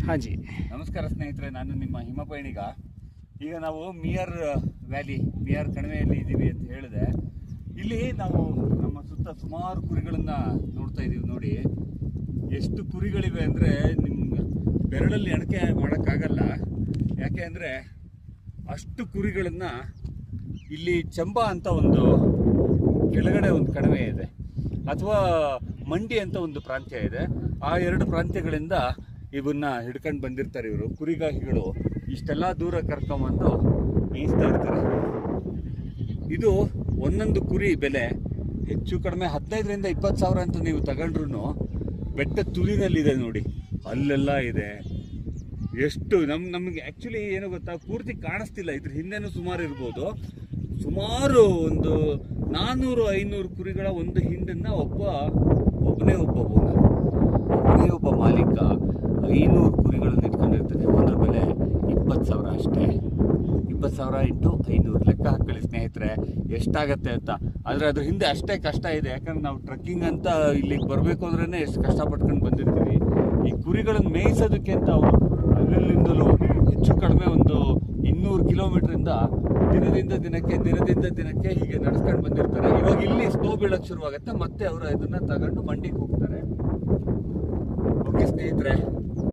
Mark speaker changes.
Speaker 1: ಹಾಂ ಜಿ.
Speaker 2: ನಮಸ್ಕಾರ ಸ್ನೇಹಿತರೆ, ನಾನು ನಿಮ್ಮ ಹಿಮಪಯಣಿಗ. ಈಗ ನಾವು ಮಿಯರ್ ವ್ಯಾಲಿ, ಮಿಯರ್ ಕಣಿವೆಯಲ್ಲಿ ಇದ್ದೀವಿ ಅಂತ ಹೇಳಿದೆ. ಇಲ್ಲಿ ನಾವು ನಮ್ಮ ಸುತ್ತ ಸುಮಾರು ಕುರಿಗಳನ್ನು ನೋಡ್ತಾ ಇದ್ದೀವಿ. ನೋಡಿ ಎಷ್ಟು ಕುರಿಗಳಿವೆ ಅಂದರೆ ನಿಮ್ಮ ಬೆರಳಲ್ಲಿ ಎಣಿಕೆ ಮಾಡೋಕ್ಕಾಗಲ್ಲ. ಯಾಕೆ ಅಂದರೆ ಅಷ್ಟು ಕುರಿಗಳನ್ನು ಇಲ್ಲಿ ಚಂಬಾ ಅಂತ ಒಂದು ಕೆಳಗಡೆ ಒಂದು ಕಣಿವೆ ಇದೆ, ಅಥವಾ ಮಂಡಿ ಅಂತ ಒಂದು ಪ್ರಾಂತ್ಯ ಇದೆ. ಆ ಎರಡು ಪ್ರಾಂತ್ಯಗಳಿಂದ ಇವನ್ನ ಹಿಡ್ಕೊಂಡು ಬಂದಿರ್ತಾರೆ ಇವರು ಕುರಿಗಾಹಿಗಳು. ಇಷ್ಟೆಲ್ಲ ದೂರ ಕರ್ಕೊಂಬಂದು ಮೇಯಿಸ್ತಾ ಇರ್ತಾರೆ. ಇದು ಒಂದೊಂದು ಕುರಿ ಬೆಲೆ ಹೆಚ್ಚು ಕಡಿಮೆ 15ರಿಂದ 20 ಸಾವಿರ ಅಂತ ನೀವು ತಗೊಂಡ್ರು ಬೆಟ್ಟದ ತುದಿನಲ್ಲಿದೆ ನೋಡಿ, ಅಲ್ಲೆಲ್ಲ ಇದೆ. ಎಷ್ಟು ನಮಗೆ ಆ್ಯಕ್ಚುಲಿ ಏನು ಗೊತ್ತಾ, ಪೂರ್ತಿ ಕಾಣಿಸ್ತಿಲ್ಲ. ಇದ್ರ ಹಿಂದೆನೂ ಸುಮಾರು ಇರ್ಬೋದು. ಸುಮಾರು ಒಂದು 400-500 ಕುರಿಗಳ ಒಂದು ಹಿಂಡನ್ನ ಒಬ್ಬನೇ ಒಬ್ಬ ಮಾಲೀಕ 500 ಕುರಿಗಳನ್ನು ಇಟ್ಕೊಂಡಿರ್ತಾನೆ. ಒಂದ್ರ ಬೆಲೆ 20 ಸಾವಿರ ಅಷ್ಟೇ. 20 ಸಾವಿರ ಇಂಟು 500 ಲೆಕ್ಕ ಹಾಕೊಳ್ಳಿ ಸ್ನೇಹಿತರೆ, ಎಷ್ಟಾಗತ್ತೆ ಅಂತ. ಆದರೆ ಅದ್ರ ಹಿಂದೆ ಅಷ್ಟೇ ಕಷ್ಟ ಇದೆ. ಯಾಕಂದ್ರೆ ನಾವು ಟ್ರೆಕ್ಕಿಂಗ್ ಅಂತ ಇಲ್ಲಿಗೆ ಬರಬೇಕು ಅಂದ್ರೇ ಎಷ್ಟು ಕಷ್ಟಪಟ್ಕೊಂಡು ಬಂದಿರ್ತೀವಿ. ಈ ಕುರಿಗಳನ್ನು ಮೇಯಿಸೋದಕ್ಕೆ ಅಂತ ಅವರು ಅಲ್ಲಿಂದಲೂ ಹೆಚ್ಚು ಕಡಿಮೆ ಒಂದು 200 ಕಿಲೋಮೀಟ್ರಿಂದ ದಿನದಿಂದ ದಿನಕ್ಕೆ ಹೀಗೆ ನಡೆಸ್ಕೊಂಡು ಬಂದಿರ್ತಾರೆ. ಇವಾಗ ಇಲ್ಲಿ ಸ್ನೋ ಬೀಳಕ್ಕೆ ಶುರುವಾಗುತ್ತೆ, ಮತ್ತೆ ಅವರು ಇದನ್ನ ತಗೊಂಡು ಮಂಡಿಗೆ ಹೋಗ್ತಾರೆ. ಓಕೆ ಸ್ನೇಹಿತರೆ,